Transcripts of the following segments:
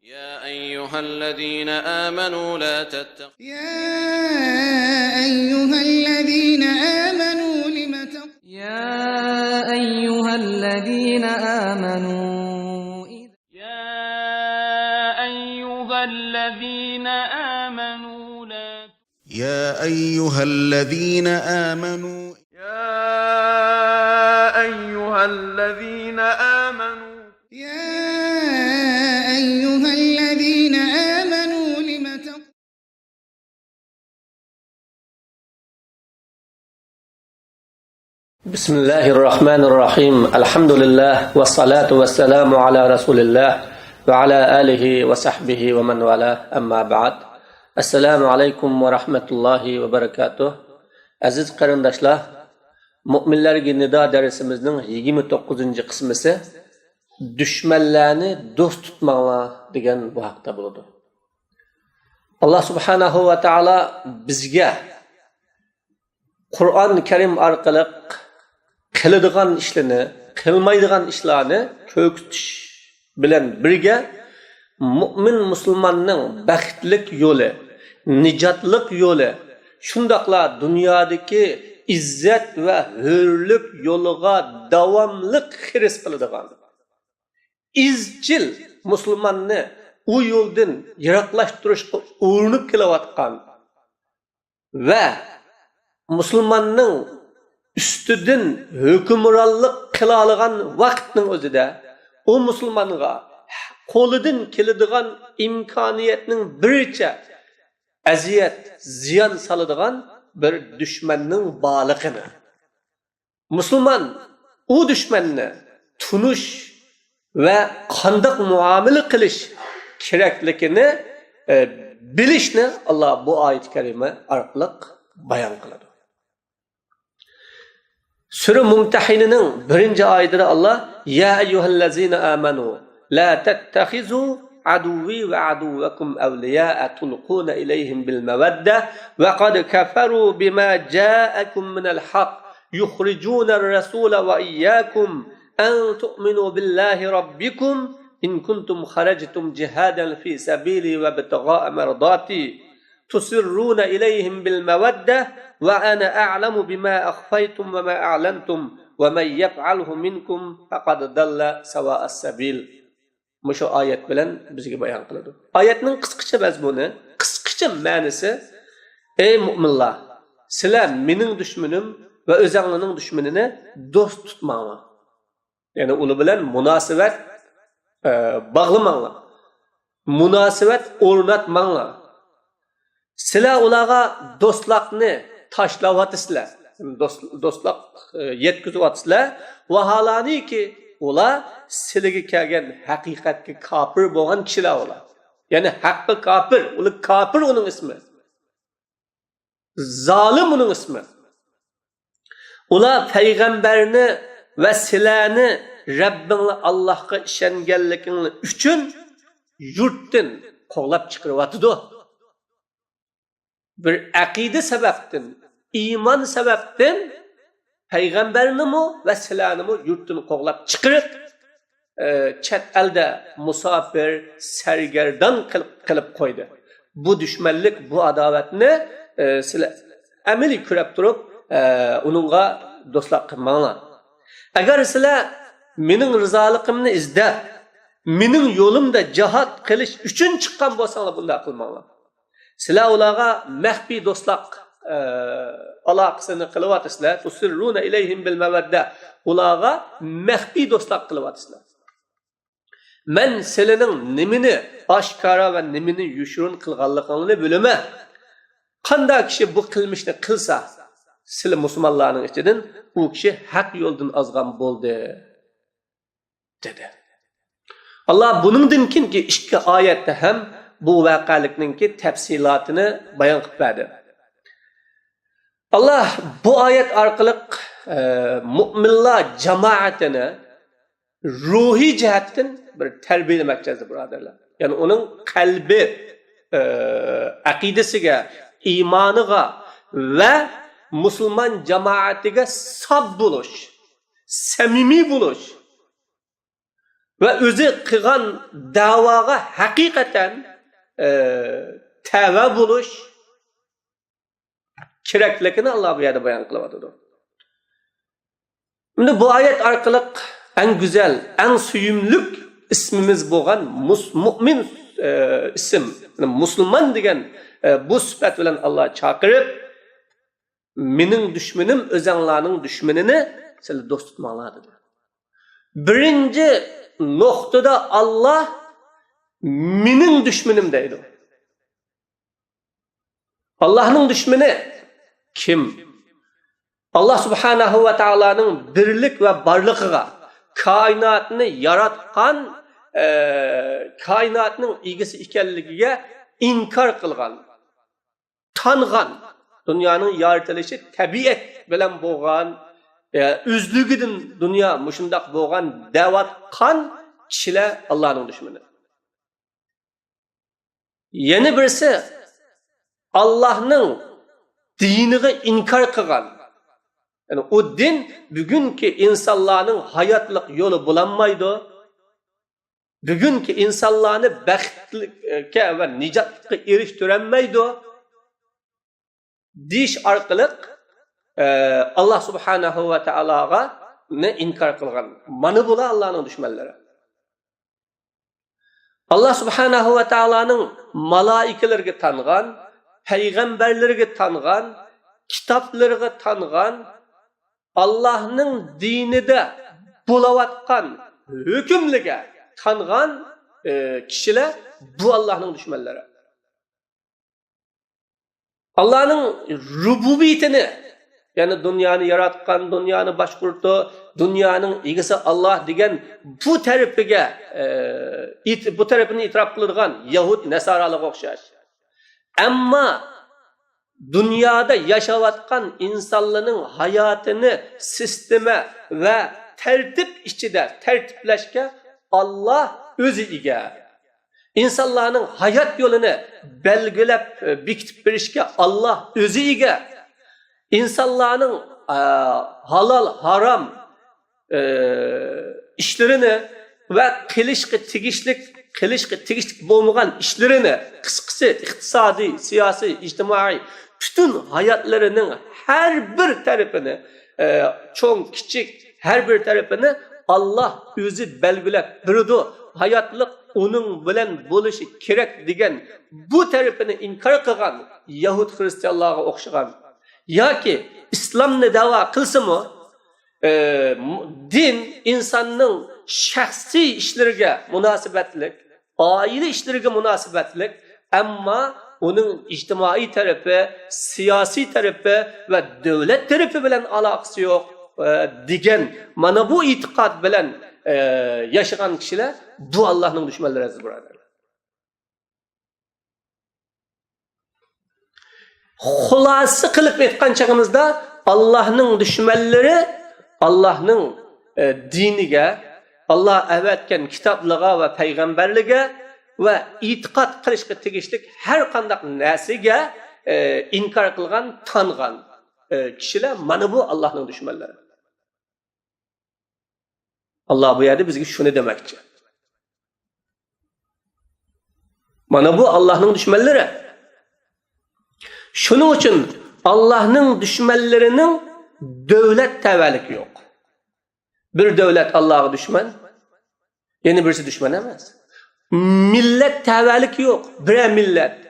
يا أيها الذين آمنوا لا تتقوا يا أيها الذين آمنوا يا أيها الذين آمنوا بسم الله الرحمن الرحيم الحمد لله والصلاة والسلام على رسول الله وعلى آله وصحبه ومن والاه أما بعد Assalamu alaykum wa rahmatullahi wa barakatuh. Aziz qarindoshlar, mu'minlarga nido darsimizning 29 qismisi dushmanlarni do'st tutmanglar degan bu haqda bo'ladi. Alloh subhanahu va taolo bizga Qur'on Karim orqali qiladigan ishlarni, qilmaydigan ishlarni ko'rsatish bilan birga mu'min musulmonning baxtlik yo'li, nijotlik yo'li, shundaqla dunyodagi izzat va hurlik yo'liga davomlik xiris qiladigan, izchil musulmonni u yo'ldan yiroqlashtirishga urinib kelayotgan va musulmonning ustidan hukmronlik qila olgan vaqtning o'zida u musulmonga qo'lidan keladigan imkoniyatning biricha aziyat, ziyon soladigan bir dushmanning borligini, musulmon u dushmanni tunish va qandoq muomala qilish kerakligini bilishni Alloh bu oyat karima orqali bayon qiladi. Sura Mumtahinaning 1-oyatida Alloh ya ayyuhallazina amanu la tattakhizu aduwwi wa aduwwakum awliya'a tulquna ilayhim bil mawaddah wa qad kafaru bima ja'akum minal haqq yukhrijuna ar-rasula wa iyyakum an tu'minu billahi rabbikum in kuntum kharajtum jihadan fi sabili wa ibtigha'a mardati tusirruna ilayhim bil mawaddah wa ana a'lamu bima akhfaytum wa ma a'lantum wa man yaf'alhu minkum faqad dalla sawa'as sabil. Mushu oyat bilan bizga bayon qiladi. Oyatning qisqacha mazmuni, qisqacha ma'nosi: ey mu'minlar, sizlar mening dushmanim va o'zingizning dushmanini do'st tutmanglar. Ya'ni ular bilan munosabat bog'lamanglar. Munosabat o'rnatmanglar. Sizlar ularga do'stlikni tashlayotsizlar. Do'stlik yetkazyapsizlar. Vaholaniki ular sizlarga kelgan haqiqatga kofir bo'lgan kishilar ular. Ya'ni haqqi kofir, ular kofir uning ismi. Zolim uning ismi. Ular payg'ambarni va sizlarni Rabbinglar Allohga ishonganligingiz uchun yurtdan qo'g'lab chiqaryapti. Bir aqida sababdan, iymon sababdan payg'ambarnimi va sizlarnimi yurtdan qo'g'lab chiqirib, chet elda musofir, sargardon qilib qo'ydi. Bu dushmanlik, bu adovatni sizlar amaliy ko'rib turib, uningga do'stlik qilmanglar. Agar sizlar mening rizoligimni izlab, mening yo'limda jihad qilish uchun chiqqan bo'lsanglar, bunday qilmanglar. Sizlar ularga maxfiy do'stlik aloqasini qilyapsizlar. Tusirruna ilayhim bil mawadda. Ularga maxfiy do'stlik qilyapsizlar. Men sizlarning nimani oshkora va nimani yushirin qilganligingizni bilaman. Qanday kishi bu qilmishni qilsa, sizlar musulmonlarning ichidan u kishi haq yo'ldan ozgan bo'ldi dedi. Alloh buningdan keyingi ikki oyatda ham bu voqealikninki tafsilotini bayon qilib berdi. Allah bu oyat orqali mu'minlar jamoatini ruhiy jihatdan bir tarbiyalamoqchi birodarlar. Ya'ni uning qalbi, aqidasiga, iymoniga va musulmon jamoatiga sof bo'lish, samimiy bo'lish, ve o'zi qilgan da'voga haqiqatan tava bo'lish kerakligini Allah bu yerda bayon qilyapti. Şimdi bu ayet orqali en güzel, en suyumluk ismimiz bo'lgan mu'min isim, Müslüman degan bu sifat bilan Allah chaqirib, mening dushmanim o'zinglarning dushmanini sizlar do'st tutmanglar dedi. Birinchi nuqtada Allah mening dushmanim deydi. Allah'ning dushmani kim? Allah subhanahu va taolaning birlik va barligiga, koinotni yaratgan, koinotning egasi ekanligiga inkor qilgan, tangan, dunyoning yaratilishi tabiat bilan bo'lgan, o'zligidan dunyo mushundaq bo'lgan da'vatgan kishilar Allohning dushmani. Yana birisi Allah'ning diniga inkor qilgan. Yani o din bugünkü insanların hayatlık yolu bulanmaydı. Bugünkü insanlarını baxtlikka ve nicatlıkka eriştirenmeydi. Diş arqılık Allah subhanahu ve ta'alaga ne inkar kılgan. Manı bula Allah'ın düşmanları. Allah subhanahu ve ta'ala'nın malaikelerge tanıgan, peygamberlerge tanıgan, kitaplarga tanıgan, Allah'ın dinide bulavatkan, hükümlüge tanıgan kişiler bu Allah'ın düşmanları. Allah'ın rububiyetini, yani dünyanı yaratkan, dünyanı başkurtu, dünyanın egisi Allah degen bu tarafını itiraf kılırgan Yahud, Nesaralık okşaş. Ama dünyada yaşavatkan insanların hayatını sisteme ve tertip içinde tertipleşke Allah özü ige. İnsanların hayat yolunu belgilep bikitip birişke Allah özü ige. İnsanların halal haram işlerini ve kılışkı bulmayan işlerini kıskısı iktisadi, siyasi, içtimai bütün hayatlarının her bir tarafını çok küçük her bir tarafını Allah özü belgilep durdu. Hayatlık onun bilen buluşu gerek degen bu tarafını inkar kılgan Yahud Hristiyanlığa okşagan ya ki İslam'ını dava kılsa mı din insanın şahsi işlerine münasebetlik, aile işlerine münasebetlik ama onun içtimai tarafı, siyasi tarafı ve devlet tarafı bilen alakası yok degen mana bu itikat bilen yaşayan kişiler bu Allah'ın düşmanları buralar. Xulası kılıp etken çağımızda Allah'ın düşmanları Allah'ın dinige, Allah evetken kitaplığa ve peygamberlige ve itikat kılışkı tegişlik her kandak nesige inkar kılgan, tanıgan kişiler mana bu Allah'ın düşmanları. Allah bu yerde bizge şunu demekçi. Mana bu Allah'ın düşmanları. Şunun için Allah'ın düşmanlarının devlet tevellik yok. Bir devlet Allah'a düşman, yeni birisi düşman emez. Millet tevellik yok. Bir millet.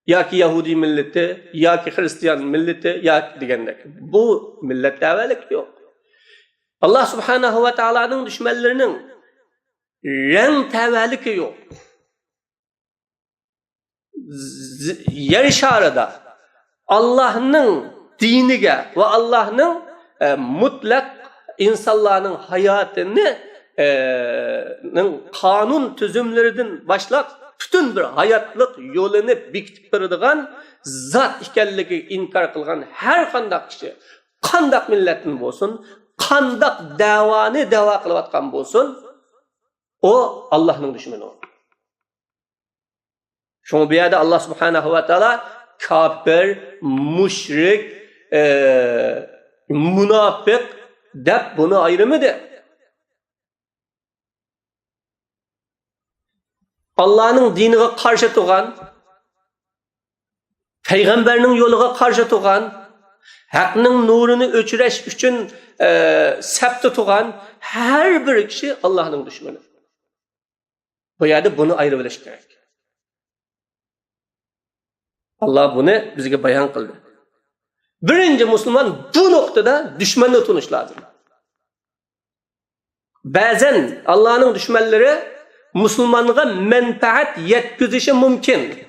Ya ki Yahudi milleti, ya ki Hristiyan milleti, ya ki digendek. Bu millet tevellik yok. Allah subhanahu ve ta'ala'nın düşmanlarının renk tevellik yok. Yer şarada Allah'ın dinige ve Allah'ın mutlak insanların hayatını kanun tüzümlerinden başlap bütün bir hayatlık yolunu bikitip durduğun zat ikenligi inkar kılgan her kandak kişi, kandak milletin olsun, kandak davanı dava kılıvatkan olsun, o Allah'ın düşmanı olur. Şunu bir yerde Allah subhanahu ve ta'ala kafir, müşrik, münafık dep bunu ayrımıdır. Allah'ın dinine karşı tuğan, Peygamberinin yoluna karşı tuğan, hakkının nurunu öçüreş üçün septi tuğan her bir kişi Allah'ın düşmanı. Bu yerde bunu ayrı biliş gerek. Allah bunu bizge bayan kıldı. Birinci Müslüman bu noktada düşmanını tutunuş lazım. Bazen Allah'ın düşmanları Müslümanlığa menfaat yetkizişi mümkün.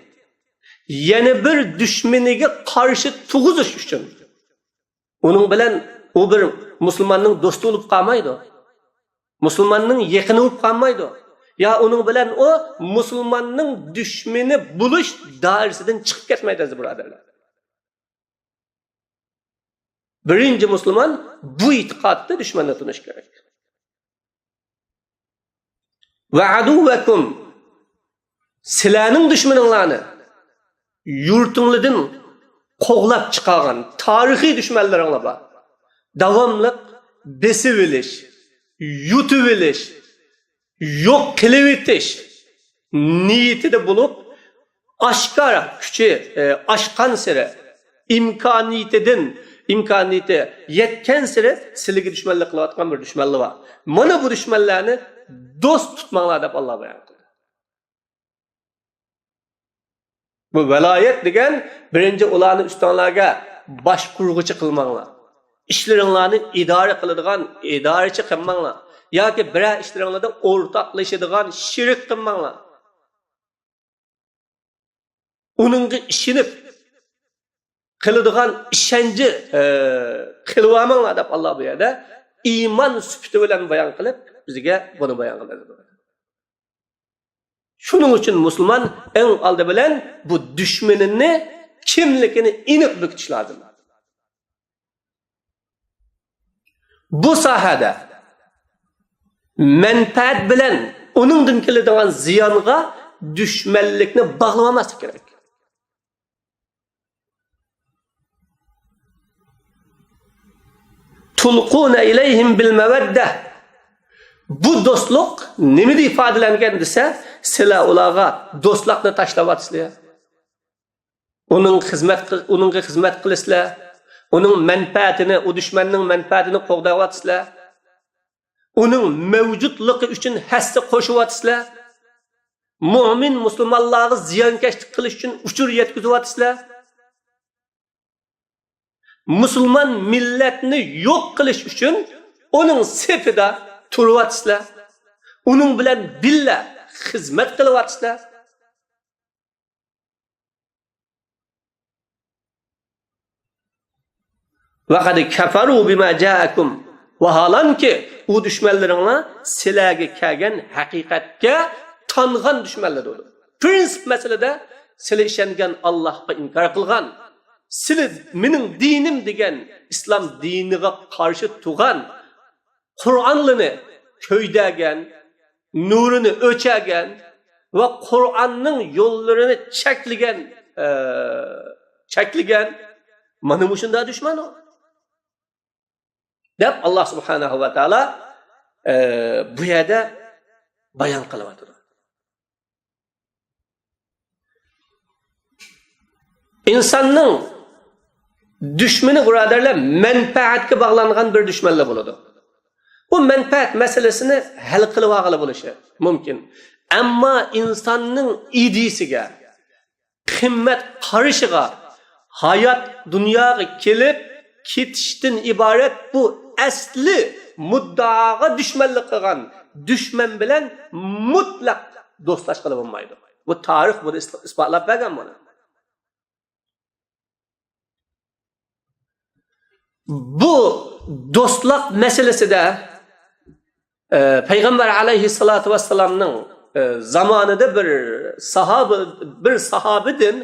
Yeni bir düşmaniga karşı tuğuzuş üçün. Onun bilen o bir Müslümanın dostu olup kalmaydı. Müslümanın yakını olup kalmaydı. Ya onun bilen o Müslümanın düşmeni buluş dairesinden çıkıp ketmeydi buraderler. Birinci Müslüman bu itikatta düşmanla tanış gerek. Ve aduvekum silanın düşmanlarını yurtunlardan qoğlap çıkargan tarihi düşmanlarına var. Davamlık besiviliş, yutuviliş, yok kilivitiş niyeti de bulup aşkara küçü aşkan sere imkaniyeti yetken sere siligi düşmanlık kılayotgan bir düşmanlığı var. Mana bu düşmanlarını dost tutmalar deb Allah bayan qildi. Bu velayet degan birinci ularni ustonlarga boshqurg'uchi qilmanglar. İşleringlarni idora qiladigan idorachi qilmanglar. Yoki biror ishlaringlarda o'rtoqlashadigan shirik qilmanglar. Uningga ishinib qiladigan ishonchi qilib olmanglar deb Allah bu yerda iymon sifati bilan bayon qilib bizga bunu bayon qiladi. Şunun için Müslüman en aldı bilen bu düşmanını kimlikini inip büküş lazım. Bu sahada menfaat bilen onun keladigan ziyonga düşmanlikni bağlamaması gerek. Tulquna ileyhim bil mevedde. Bu dostluk nemi de ifadelengen dese sizlar ularga dostlukni tashlavatsizlar. Onunga xizmat qilasizlar. Onun menfaatini, o düşmanning menfaatini qo'g'davatsizlar. Onun mevcutluğu üçün hassa qo'shivatsizlar. Mu'min musulmonlarga ziyonkashlik qilish uchun uchur yetkazyapsizlar. Musulmon millatni yo'q qilish uchun onun sefida turvatsizlar. Onun bilan billa xizmat qilyapsizlar. Ve qad kafaru bima ja'akum. Vahalanki u düşmanlaringlar sizlarga kelgan haqiqatga tangan düşmanlar bo'ldi. Prinsip masalada sizlar ishongan Allohga inkor qilgan, sizlar mening dinim degan islom diniga qarshi turgan, Qur'onlarni ko'ydagan, nurini o'chagan va Qur'onning yo'llarini cheklagan mana bu shunday dushman o. Deb Allah subhanahu va taala bu yerda bayon qilyapti. İnsanning düşmanı birodarlar menfaatga bog'langan bir düşmanlar bo'ladi. Bu menfaat meselesini hal qilib olg'ili bo'lishi mumkin. Ammo insonning idisiga, qimmat qarishiga, hayot dunyoga kelib ketishdan iborat bu asli muddaoga düşmanlik qilgan düşman bilan mutlaq do'stlash qilib bo'lmaydi. Bu tarix buni isbotlab bergan buni. Bu dostluk meselesinde Peygamber aleyhissalatu vesselam'nın zamanında bir sahabedin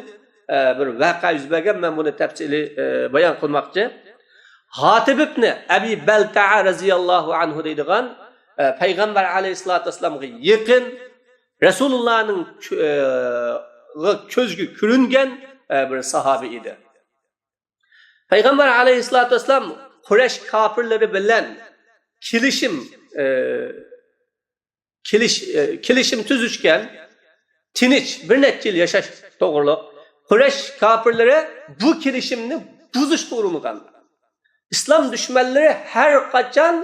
bir vaka yüz bergen, ben bunu tefsili bayan kılmakçı. Hatib ibn Abi Belta'a raziyallahu anhu deydiğen Peygamber aleyhissalatu vesselam'a yakın Resulullah'ın közgü kürüngen bir sahabe idi. Peygamber aleyhissalatu vesselam Kureyş kafirleri bilen kilişim tüzüşken tinch bir necha yil yashash to'g'riliq. Quraysh kafirlari bu kelishimni buzishga uringan. Islom dushmanlari har qachon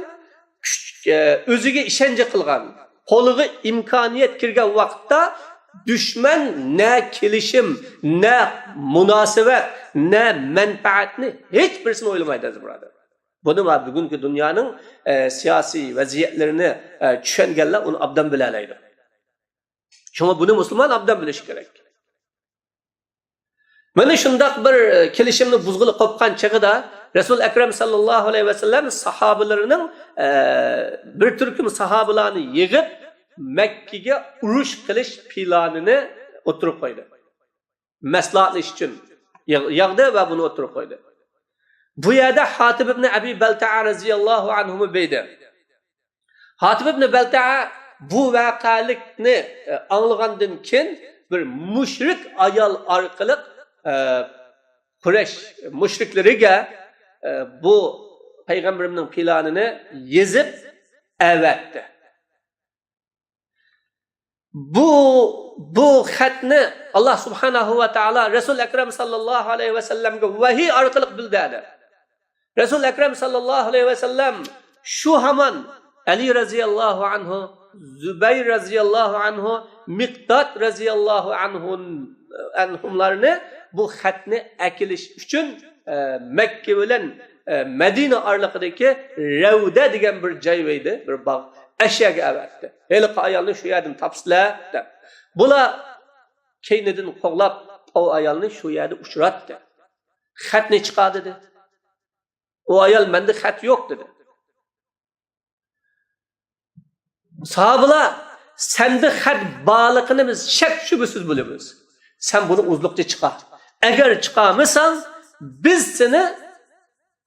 o'ziga ishonch qilgan, qo'liga imkoniyat kirgan vaqtda düşman ne kelishim, ne munosabat, ne manfaatni hech birisini o'ylamaydi birodar. Buni bugungi dunyoning siyosiy vaziyatlarini tushunganlar uni obdan bilalaydi. Shunga buni musulmon obdan bilishi kerak. Mana shundoq bir kelishimni buzg'ili qopgan chig'ida Rasul Akram sallallohu alayhi vasallam sahobalarining bir turkum sahobalarni yig'ib Mekke'ye urush qilish planini o'tirib qo'ydi. Maslahatlash uchun yig'di va buni o'tirib qo'ydi. Bu yerda Hatib ibn Abi Balta'a radhiyallohu anhu beydi. Hatib ibn Balta'a bu voqelikni anglagandan keyin bir mushrik ayol orqali Quraysh mushriklariga bu payg'ambarimning planini yezib avatdi. Bu xatni Allah subhanahu va taala Rasul Akram sallallohu alayhi va sallamga vahiy orqali bildirdi. Rasul Akram sallallohu alayhi va sallam shu hamon Ali radhiyallohu anhu, Zubayr radhiyallohu anhu, Miqdad radhiyallohu anhumlarni bu xatni akilish uchun Mekke bilan Madina oraliqidagi Ravda degan bir joy edi, bir bog' ashyaga avatdi. Hali ayolni shu yerdan topsizlar deb. Bular keynidan qo'g'lab o ayolni shu yerda uchratdi. Xatni chiqardi dedi. O ayol menda xat yo'q dedi. Sahabalar senda xat borligini biz shak shubhasiz bilamiz. Sen buni uzluqcha chiqar. Agar chiqarmasan biz seni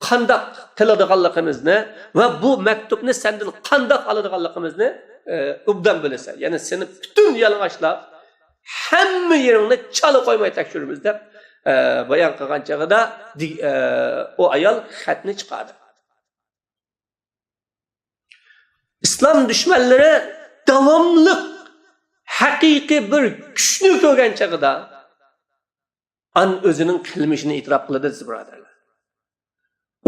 qandoq qiladiganligimizni va bu maktubni sendan qandoq oladiganligimizni obdan bilasan. Ya'ni seni butun yalang'ochlab hamma yeringni chala qo'ymay tekshiramiz deb bayon qilgan chog'ida o ayol xatni chiqardi. Islom dushmanlari davomli haqiqiy bir kuchni ko'rgan chog'ida an o'zining qilmishini e'tirof qiladi birodarlar.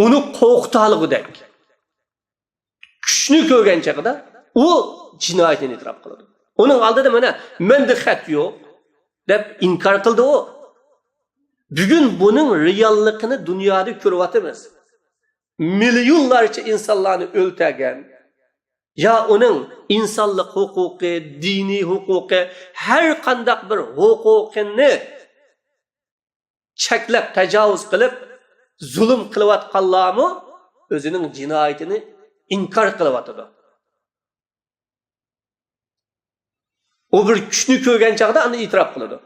Uni qo'rqitaligidek kuchni ko'rgan chog'ida u jinoyatini e'tirof qiladi. Uning oldida mana menda xat yo'q deb inkor qildi u. Bugun buning realligini dunyoda ko'ryapmiz. Millionlarcha insonlarni o'ltirgan, ya uning insonlik huquqi, diniy huquqi, har qanday bir huquqini cheklab, tajovuz qilib, zulm qilayotganlarmi o'zining jinoyatini inkor qilyotdi. O bir kuchni ko'rgan chog'da uni e'tirof qiladi.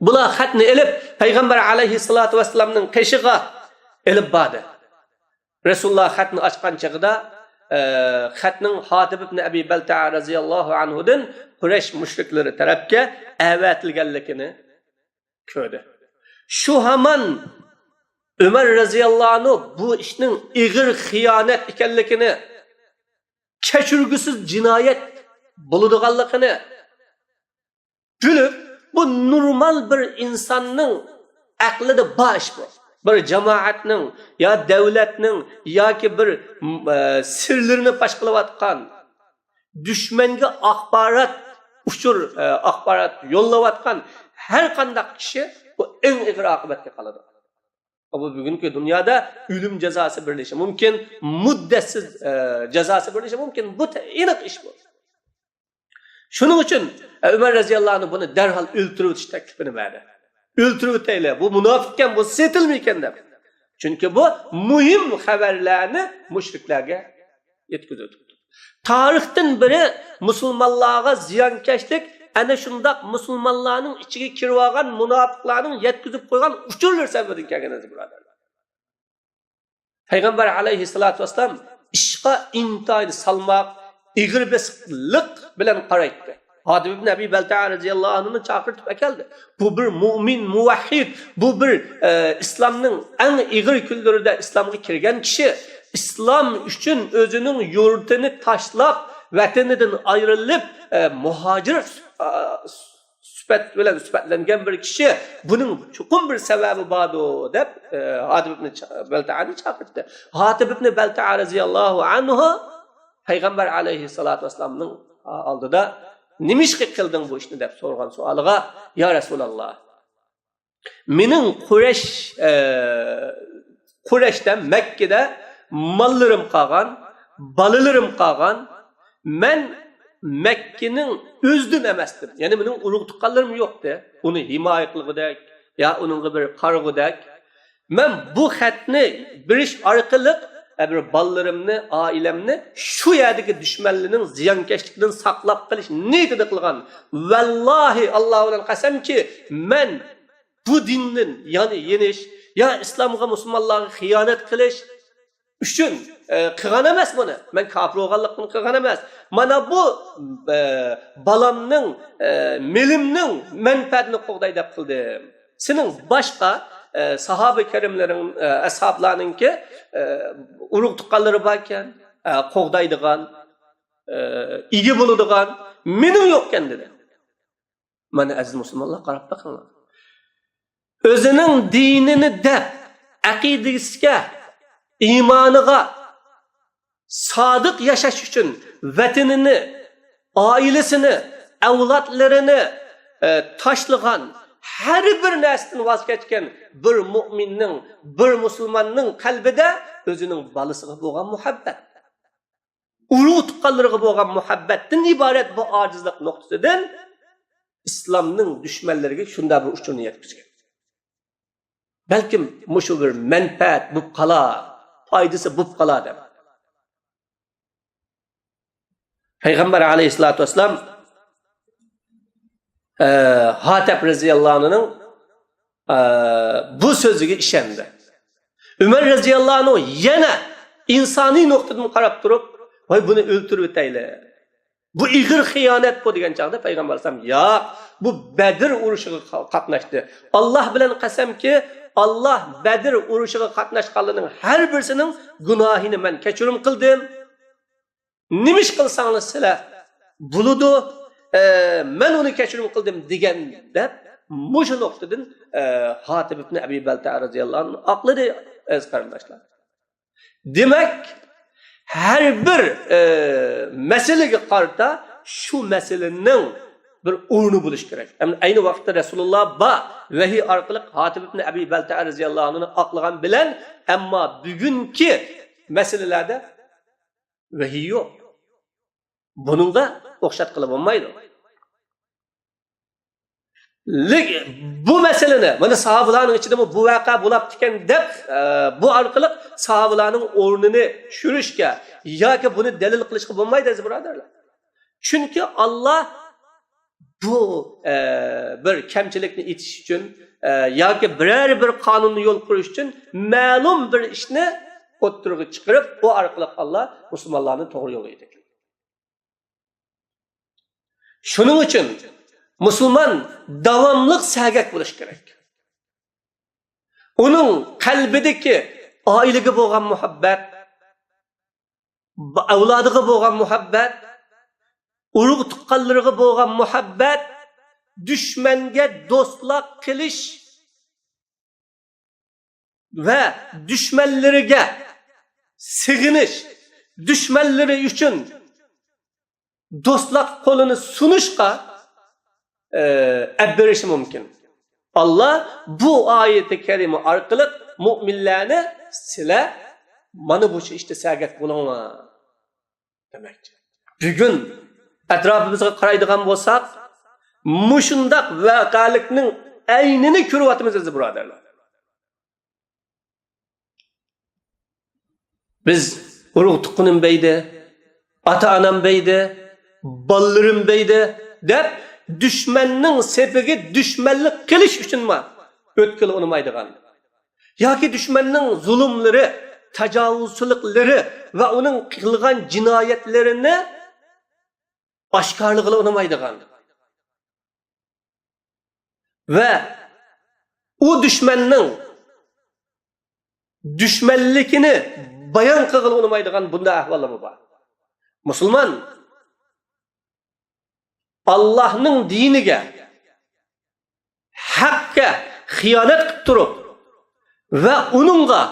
Bular xatni elib payg'ambar alayhissalatu vassalamning qishig'iga elib bordi. Rasululloh xatni ochgan chog'da xatning Hatib ibn Abi Balta'a radhiyallohu anhudan Quraysh mushriklari tarafga avatilganligini ko'rdi. Shu hamon Umar radhiyallohu anhu bu ishning ig'ir xiyonat ekanligini, kechirgusiz jinoyat bo'ladiganligini bilib, bu normal bir insonning aqlida bor ish bu. Bir jamoatning ya davlatning yoki bir sirlarini fosh qilayotgan, dushmanga axborot yo'llayotgan har qanday kishi bu eng ig'ir oqibatga qoladi. Bu bugungi dunyoda o'lim jazosi berilishi mumkin, muddatsiz jazosi berilishi mumkin. Bu aniq ish bu. Shuning uchun Umar radhiyallohu anhu buni darhol o'ltirib o'tish taklifini berdi. O'ltirib o'taylar, bu munofiqkan, bu setilmaykan deb. Chunki bu muhim xabarlarni mushriklarga yetkazadi. Tarixdan biri musulmonlarga ziyonkashlik ana shundoq musulmonlarning ichiga kirib olgan munofiqlarning yetkazib qo'ygan uchurlar sababidan kelganidir birodarlar. Payg'ambar alayhissalatu vassalam ishqa intoyin salmoq, ig'ir besiqlik bilan qaraydi. Hatib ibn Abi Balta'a radhiyallohu anhuni chaqirtib akeldi. Bu bir mu'min, muvahhid, bu bir islomning eng ig'ir kunlarida islomga kirgan kishi, islom uchun o'zining yurtini tashlab, vatanidan ayrilib, muhojir Sübet bilen sübetlengen bir kişi bunun çukur bir sebebi vardı dep Hatib ibn Belta'ni çağırdı. Hatib ibn Belta'a radıyallahu anhu Peygamber aleyhissalatu vesselam'ın aldıda nimişki kıldın bu işini dep sorgan sualıga ya Resulallah menin Kureyş'ten Mekke'de mallarım qalgan, balalarım qalgan, men Mekke'nin üzdün emasdim. Yani benim urug tuqqanlarım yo'qdi. Uni himoya qilgudek, ya uning bir qargudek. Men bu xatni birish orqali bir balalarımni, ailemni shu yerdagi dushmanlarning ziyonkashligidan saqlab qilish niyatida qilgan. Vallahi Allohdan qasamki, men bu dinning, ya'ni yenish ya İslam'a Müslümanlarga xiyonet qilish uchun qilgan emas buni. Men kofir bo'lganlikni qilgan emas. Mana bu balamning, melimning manfaatini qo'g'day deb qildim. Sening boshqa sahabe-i kerimlerin, ashablarınki urug' tuqqanlari bor ekan, qo'g'daydigan, igi bo'ladigan, mening yo'q ekan dedi. Mana aziz musulmonlar qarab baqinglar. Özünün dinini de, akidesiga, imaniga sadık yaşaş için vatanini, ailesini, evlatlarını taşlagan her bir neslinden vazgeçken bir müminin, bir Müslümanın kalbide özünün balısına bo'lgan muhabbet. Urug' tuqqanlarga bo'lgan muhabbatdan ibaret bu acizlik noktasidan İslam'ның düşmanlariga shunday bir uchurni yetkazgan. Belki muşu bir menfaat bu qala, faydası bu qala deb. Peygamber aleyhissalatu vesselam Hatib radıyallahu anh'ın bu sözüge işendi. Ömer radıyallahu anh yana insani noktadan qarab turib, "Vay bunu öldürüp etayli. Bu ig'ir xiyonet bu" degan chaqda Peygamber aleyhissalom, "Ya, bu Bedir urushiga qatnashdi. Alloh bilan qasamki, Allah Bedir urushiga qatnashganlarning har birisining gunohini men kechirim qildim. Nimish qilsangiz sizlar buludu, men uni kechirim qildim" degan deb mushu nuqtadan Hatib ibn Abi Balta'a radıyallahu anh aqlida az qarindoshlar. Demak, her bir meseleге qarta şu meselenin bir o'rni bo'lish kerak. Ayni vaqtda Rasululloh ba vahiy orqali Hatib ibn Abi Balta'a radıyallahu anh'ni aqlagan bilan, ammo bugungi meselelarda vahiy yo'q. Buningga o'xshat qilib bo'lmaydi. Bu meseleni, mana sahabalarning ichida bu vaqa bo'lib ekan deb bu orqali sahabalarning o'rnini tushirishga yoki buni dalil qilishga bo'lmaydi aziz birodarlar. Chunki Alloh bu bir kamchilikni etish uchun yoki biror bir qonunni yo'l qo'yish uchun ma'lum bir ishni o'ttirg'i chiqarib, bu orqali Alloh musulmonlarni to'g'ri yo'lga yetaklaydi. Shuning uchun Müslüman davamlıq sərgək buluş gerek. Onun kalbideki ailege bo'lgan muhabbet, evladıga bo'lgan muhabbet, urug' tuqqanlariga bo'lgan muhabbet, düşmanga do'stlik qilish ve düşmanlariga sig'inish, düşmanlari uchun do'stlik qo'lini sunishga ebberishi mumkin. Allah bu ayeti kerime arqali müminlerine sile mana bu işte sergak bulunma demekçi. Bugün etrafımıza qaraydigan bo'lsak, mushundaq vaqalikning aynini ko'ryapmiz aziz birodarlar. Biz urug' tuqqanim beydi, ata-anam beydi, ballırım beydi deb düşmanning sepiga düşmanlik qilish uchunmi o'tkil unmaydigan yoki düşmanning zulmlari, tajovuzchiliklari va uning qilgan jinoyatlarini oshkorlig'iga unmaydigan va u düşmanning düşmanligini bayon qilg'ili unmaydigan bunday ahvollar bor. Musulmon Allah'ın diniga haqqa xiyonat qilib turib va uningga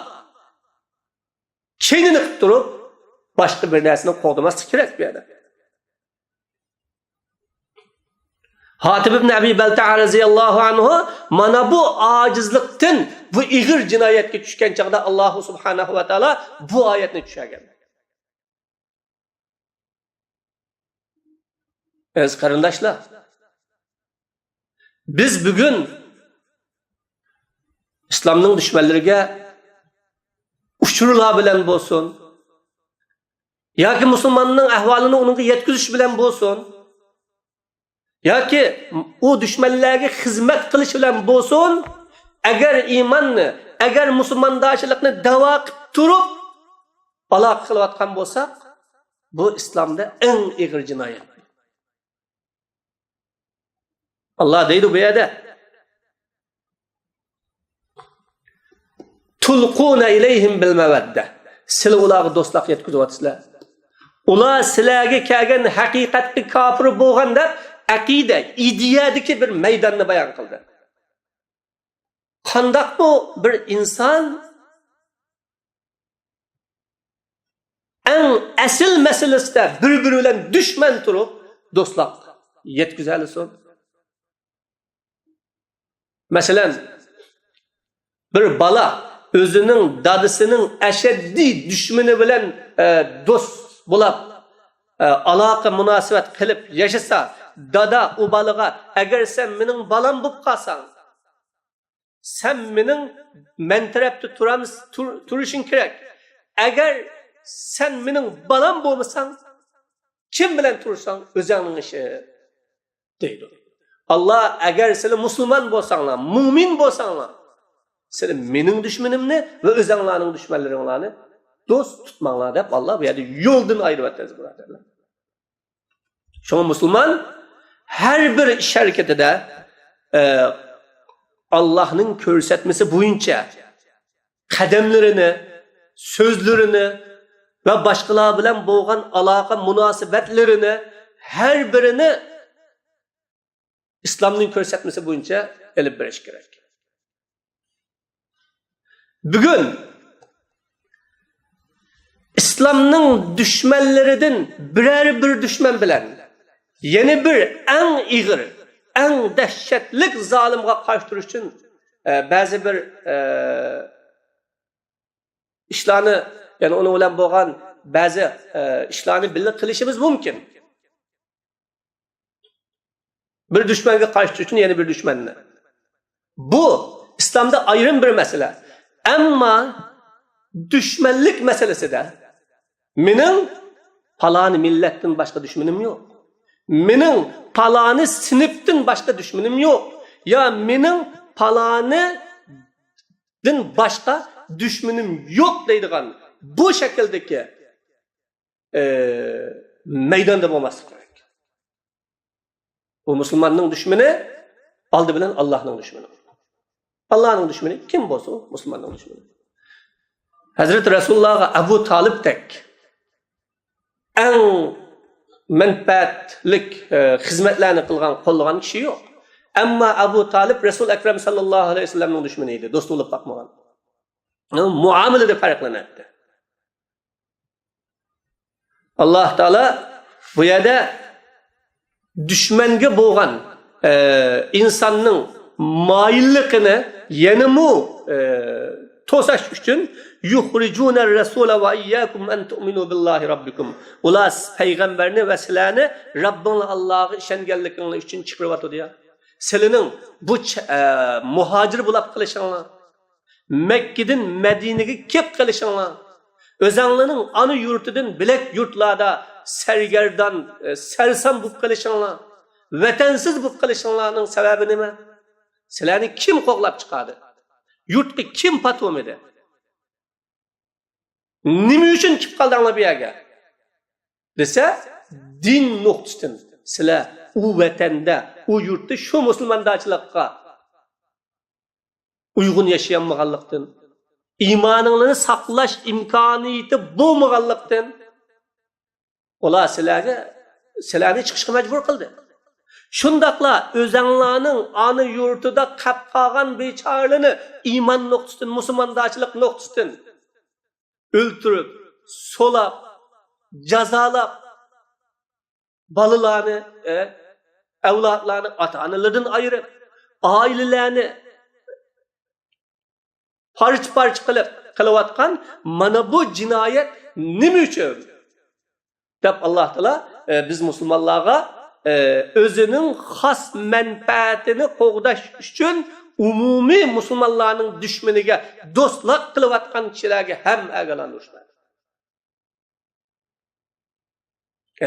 keynini qilib turib boshqa bir narsani qo'g'damaslik kerak bu yerda. Hatib ibn Abi Balta'a radhiyallohu anhu mana bu ojizlikdan, bu ig'ir jinoyatga tushgan chaqda Alloh subhanahu va taolo bu oyatni tushirgan. Aziz qarindoshlar, biz bugun islomning dushmanlariga uchurlar bilan bo'lsin yoki musulmonning ahvolini unga yetkazish bilan bo'lsin yoki u dushmanlarga xizmat qilish bilan bo'lsin, agar iymonni, agar musulmondoshlikni da'vo qilib turib aloqa qilayotgan bo'lsak, bu islomda eng ig'ir jinoyat. Allah deydi bu yerda: tulquna ilayhim bil mawadda. Sizlar ularga do'stlik yetkazyapsizlar. Ular sizlarga kelgan haqiqatga kofir bo'lganda aqida, ideyadagi bir maydonni bayon qildi. Qandoq bu bir inson eng asl masalasida bir-biri bilan dushman turib do'stlik yetkazalisin. Masalan, bir bola o'zining dadisining ashaddiy dushmani bilan do'st bo'lib aloqa munosabat qilib yashasa, dada u bolaga agar sen mening bolam bo'lib qolsang, sen mening men tarafda turishing kerak. Agar sen mening bolam bo'lmasang, kim bilan tursang o'zingning ishi deydi. Allah agar sizlar musulmon bo'lsanglar, mu'min bo'lsanglar, sizlar mening dushmanimni va o'zinglarning dushmanlaringlarni do'st tutmanglar deb Allah bu yerda yo'ldan ayirib birodarlar. Şuna musulmon her bir ish hareketida Allah'ın ko'rsatmasi bo'yicha qadamlarini, so'zlarini va boshqalar bilan bo'lgan aloqa munosabatlarini her birini İslam'ın ko'rsatmasi bo'yicha elib berish kerak. Bugun İslam'ın düşmanlaridan birer bir düşman bilan yana bir eng ig'ir, eng dahshatlik zolimga qarshi turish uchun ba'zi bir ishlarni, ya'ni uni bilan bo'lgan ba'zi ishlarni birga qilishimiz mumkin. Bir düşmanga qarshi turish uchun yana bir düşmanni. Bu İslam'da ayrım bir mesele. Ama düşmanlık meselesinde mening palani millettin başka düşmanım yok. Mening palani siniptin başka düşmanım yok. Ya mening palani din başka düşmanım yok deydigan bu şekildeki meydanda olması gerek. O Müslümanın düşmanı aldı bilen Allah'ın düşmanı. Allah'ın düşmanı kim olsa o Müslümanın düşmanı. Hazreti Resulullah'a Ebu Talib tek en menfaatlik hizmetlerini kılgan, kollagan kişi yok. Ama Ebu Talib Resul Ekrem sallallahu aleyhi ve sellem'in düşmanıydı. Dost olup bakmagan. Muamelede farklanırdı. Allah Teala bu yerde düşmanga bo'lgan insonning moyilligini yanemu to'sash uchun yukhrijuna rasula va iyyakum an tu'minu billahi rabbikum. Ular payg'ambarni va sizlarni Rabbinglar Allohga ishonganligingiz uchun chiqaryapti ya. Sizlarning bu muhojir bo'lib qilishinglar, Makkadan Madinaga kelib qilishinglar, o'zinglarning ana yurtidan bilak yurtlarda sergerdan, sersam bu qilishinglar, vatansiz bu qilishinglarning sababi nima? Sizlarni kim qo'g'lab chiqadi? Yurtga kim patvom edi? Nima uchun kelib qoldinglar bu yerga? Desa, din nuqtasidan sizlar u vatanda, u yurtda shu musulmondachilikqa uyg'un yashayolmaganlikdan, iymoninglarni saqlash imkoniyati bo'lmaganlikdan ular sizlarni chiqishga majbur qildi. Şundaqla özənglarning ana yurtida qap qolgan bechorlarni iymon nuqtasidan, musulmondachilik nuqtasidan o'ltirib, solab, jazolab balalarni, avlodlarni ota-onalardan ayirib, oilalarni parch-parch qilib qilayotgan mana bu jinoyat nima uchun? Deb Alloh taolo biz musulmonlarga o'zining xos manfaatini qo'g'dash uchun umumiy musulmonlarning dushmaniga do'stlik qilayotgan kishilarga ham agalanishlar.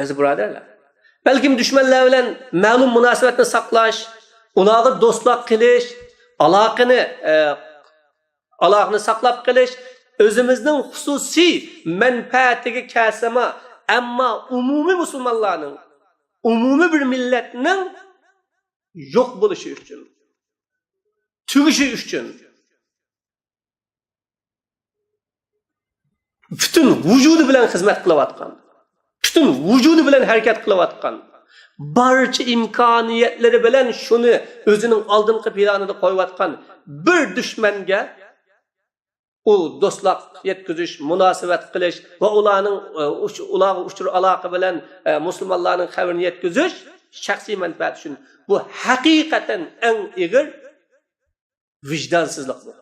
Aziz birodarlar, balkim dushmanlar bilan ma'lum munosabatni saqlash, ularga do'stlik qilish, aloqani saqlab qilish o'zimizning xususiy manfaatiga kasama, ammo umumiy musulmonlarning, umumiy bir millatning yo'q bo'lishi uchun, tugishi uchun butun vujudi bilan xizmat qilayotgan, butun vujudi bilan harakat qilayotgan, barcha imkoniyatlari bilan shuni o'zining oldingi planida qo'yayotgan bir dushmanga u do'stlik yetkazish, munosabat qilish va ularga uchur aloqa bilan musulmonlarning xabarini yetkazish shaxsiy manfaat uchun bu haqiqatan eng ig'ir vijdonsizlik bu.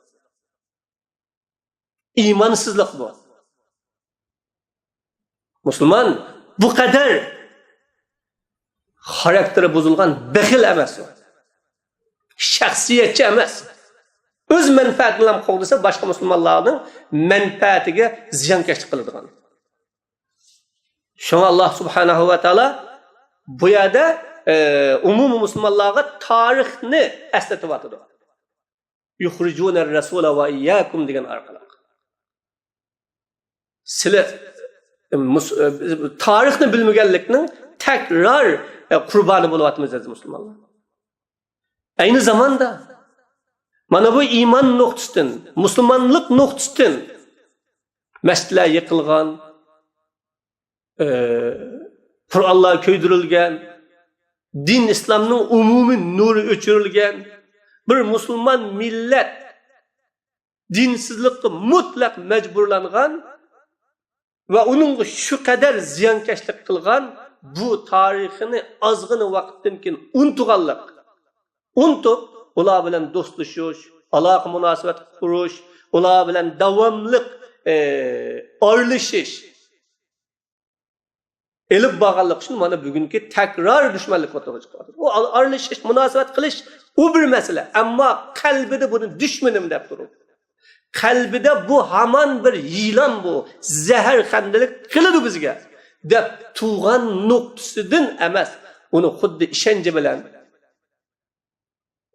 İmansizlik bu. Musulmon bu kadar xarakteri bozulgan baxil emas. Shaxsiyatchi emas. Öz menfaatini bilan qo'g'disa boshqa musulmonlarning menfaatiga ziyonkashlik qiladigan. Shunga Alloh subhanahu va taolo bu yerda umumiy musulmonlarga tarixni eslatib o'tadi. Yukhrijuna ar-rasula va iyyakum degan orqali. Sizlar tarixni bilmaganlikning tekrar qurboni bo'lyapmiz aziz musulmonlar. Aynı zamanda mana bu iymon nuqtasidan, musulmonlik nuqtasidan masjidlar yiqilgan, Qur'onlar ko'ydirilgan, din islomning umumiy nuri o'chirilgan bir musulmon millat dinsizlikka mutlaq majburlangan va uning shu qadar ziyonkashlik qilgan bu tarixini ozgina vaqtdan keyin unutib ular bilan do'stlashish, aloqa munosabat qurish, ular bilan davomli orlishish elib borganlik uchun mana bugungi takror dushmanlik o'rtaga chiqadi. U orlishish, munosabat qilish u bir masala, ammo qalbida buni dushmanim deb turib, qalbida bu hamon bir yilon, bu zahar xandalik qiladi bizga deb tug'an nuqtasidan emas, uni xuddi ishonchi bilan,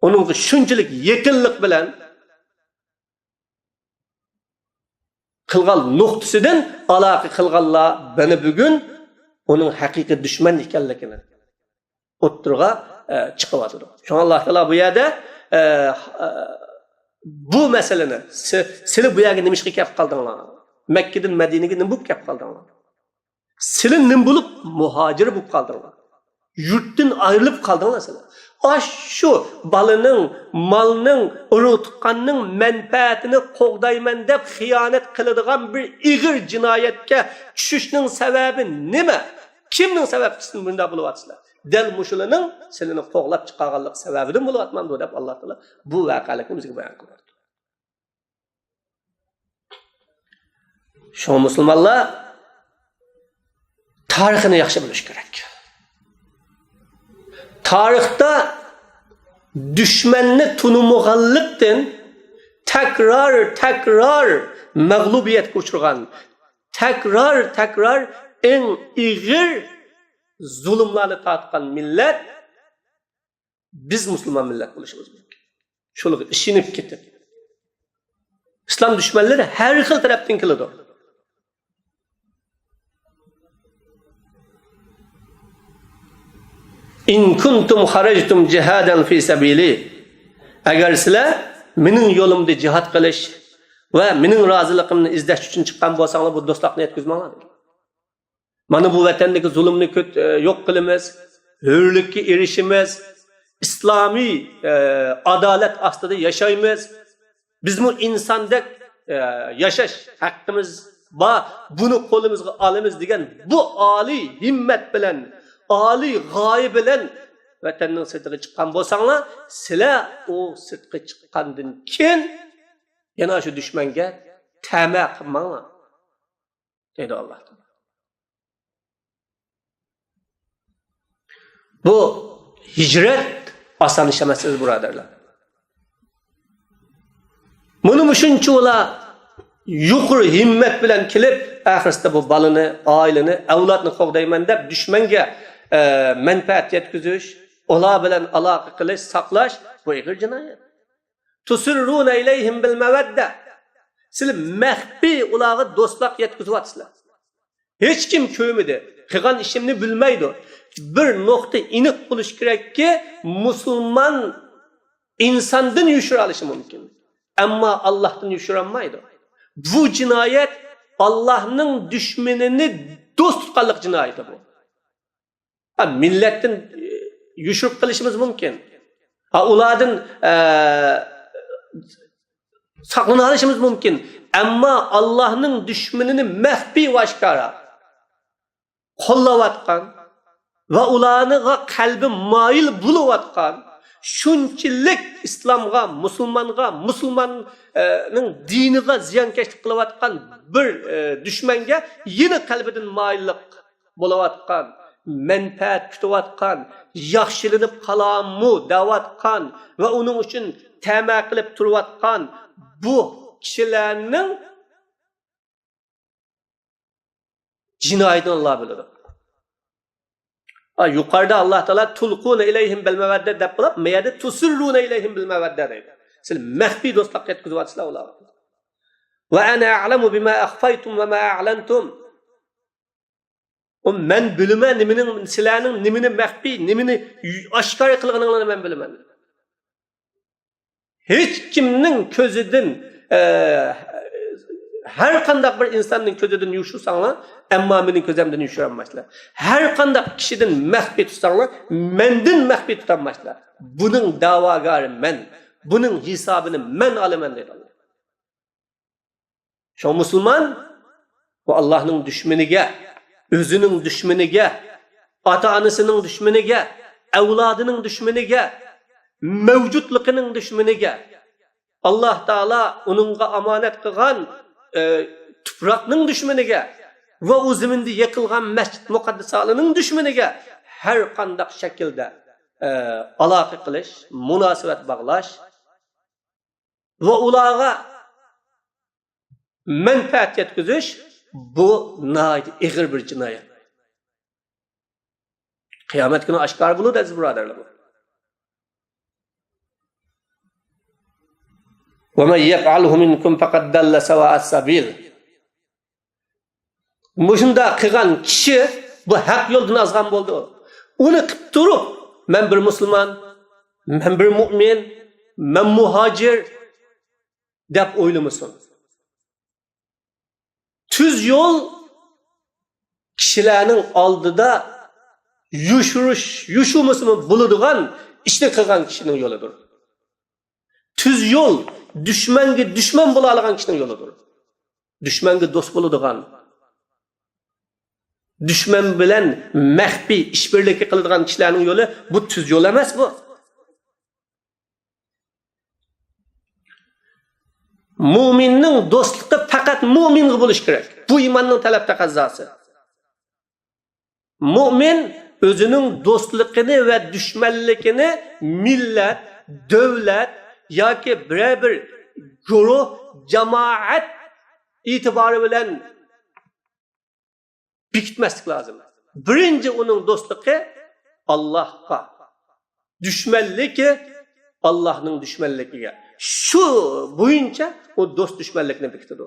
onun shunchalik yaqinlik bilan qilgan nuqtasidan aloqa qilganlar bana bugun onun haqiqiy dushman ekanligini o'ttirga chiqyapti. Shunga Alloh taolo bu yerda bu masalani sizlar bu yerga nima ishga kelib qoldinglar? Makkadan Madinaga nima bo'lib kelib qoldinglar? Sizlar nima bo'lib muhojir bo'lib qoldinglar? Yurtdan ayrilib qoldinglar sizlar. Şu balının, malının, urug' tuqqanning menfaatini qo'g'dayman deb xiyonat qiladigan bir ig'ir jinoyatga tushishning sababi nima? Kimning sababchisidan bunda bo'lyapsizlar? Dal mushularning sizlarni qo'g'lab chiqarganlik sababidan bo'lyapman deb Alloh taolo bu voqealikni bizga bayon qildi. Shu musulmonlar tarixini yaxshi bilish kerak. Tarixda düşmanni tunumog'anlikdan takrar mag'lubiyatga uchragan, takrar eng ig'ir zulmlarni tatgan millat biz musulmon millat bo'lishimiz mumkin. Shularga ishinib ketib. Islom dushmanlari har xil tarafdan keladi. In kuntum kharajtum jihadan fi sabili. Agar sizlar mening yo'limda jihad qilish va mening roziligimni izlash uchun chiqqan bo'lsanglar, bu do'stlikni yetkazmanglar. Mana bu vatandagi zulmni yo'q qilamiz. hürlikka erishimiz, islomiy adolat ostida yashaymiz. Bizmi insondek yashash haqqimiz va buni qo'limizga olamiz degan bu oliy himmat bilan, oliy g'oya bilan vatanning sirtiga chiqqan bo'lsanglar, sizlar o sirtga chiqqandan keyin yana shu dushmanga ta'ma qilmanglar dedi Alloh. Bu hicret oson ish emas birodarlar. Buni shuncha ular yuqori himmat bilan kelib, oxirsida bu balani, oilani, avlodni qo'g'dayman deb dushmanga manfaat yetkazish, ular bilan aloqa qilish, saqlash bu ig'ir jinoyat. Tusirruna ilayhim bil mawadda. Siz maxfiy ularga do'stlik yetkazyapsizlar. Hech kim ko'midi, qilgan ishimni bilmaydi. Bir nuqta aniq bo'lish kerakki, musulmon insondan yushira olishi mumkin. Ammo Allohdan yushirolmaydi. Bu jinoyat Allohning dushmanini do'st tutganlik jinoyati bu. Millatdan yushirib qilishimiz mumkin. Ulardan saqlana olishimiz mumkin. Ammo Allohning dushmanini maxfiy va oshkora qo'llayotgan va ularning qalbi moyil bo'layotgan, shunchalik islomga, musulmonning diniga ziyonkashlik qilayotgan bir dushmanga yana qalbidan moyillik bo'layotgan, manfaat kutayotgan, yaxshilanib qalamu da'vatgan va uning uchun ta'ma qilib turayotgan bu kishilarning jinoyatini Alloh biladi. Yuqorida Alloh taolo tulquna ilayhim bil mawadda deb qilib, mayada tusirruna ilayhim bil mawadda deydi. Siz maxfiy do'stlik yetkazyapsizlar ularga. Va ana a'lamu bima akhfaytum va ma a'lantum. Men bilaman nimaning sizlarning nimani maxfiy, nimani oshkor qilganinglarni men bilaman. Hech kimning ko'zidan har qanday bir insonning ko'zidan yushursanglar, ammo mening ko'zimdan yushirolmaysizlar. Har qanday kishidan maxfiy tutsanglar, mendan maxfiy tutolmaysizlar. Buning da'vogari men, buning hisobini men olaman dedi Alloh. Shu musulmon bu Allohning dushmaniga, o'zining dushmaniga, ota-onasining dushmaniga, avlodining dushmaniga, mavjudligining dushmaniga, Alloh taolo uningga omonat qilgan tuproqning dushmaniga va o'zimizda yiqilgan masjid muqaddaslarning dushmaniga har qanday shaklda aloqa qilish, munosabat bog'lash va ularga manfaat yetkazish bu nihoyat ig'ir bir jinoyat. Qiyomat kuni oshkor bo'ladi aziz birodarlar. وَمَنْ يَفْعَلْهُ مِنْكُمْ فَقَدْ ضَلَّ سَوَاءَ السَّبِيلِ. Bunda qilgan kishi bu haq yo'ldan ozgan bo'ldi. Uni qilib turib, men bir musulmon, men bir mu'min, men muhojir deb o'ylamasin. Tuz yo'l kishilarning oldida yushumisi bo'ladigan ishni qilgan kishining yo'lidir. Tuz yo'l dushmanga dushman bo'la olgan kishining yo'lidir. Dushmanga do'st bo'ladigan, dushman bilan maxfiy ishbirlik qiladigan kishilarning yo'li bu tuz yo'l emas bu. Mu'minning do'stligi faqat mu'minga bo'lish kerak. Bu iymonning talab taqozosi. Mu'min o'zining do'stligini va dushmanligini millat, davlat yoki bir guruh, jamoat e'tibori bilan bekitmaslik lozim. Birinchi uning do'stligi Allohga, dushmanligi Allohning dushmanligiga. Shu bo'yicha o do'st dushmanlikni bekitadi.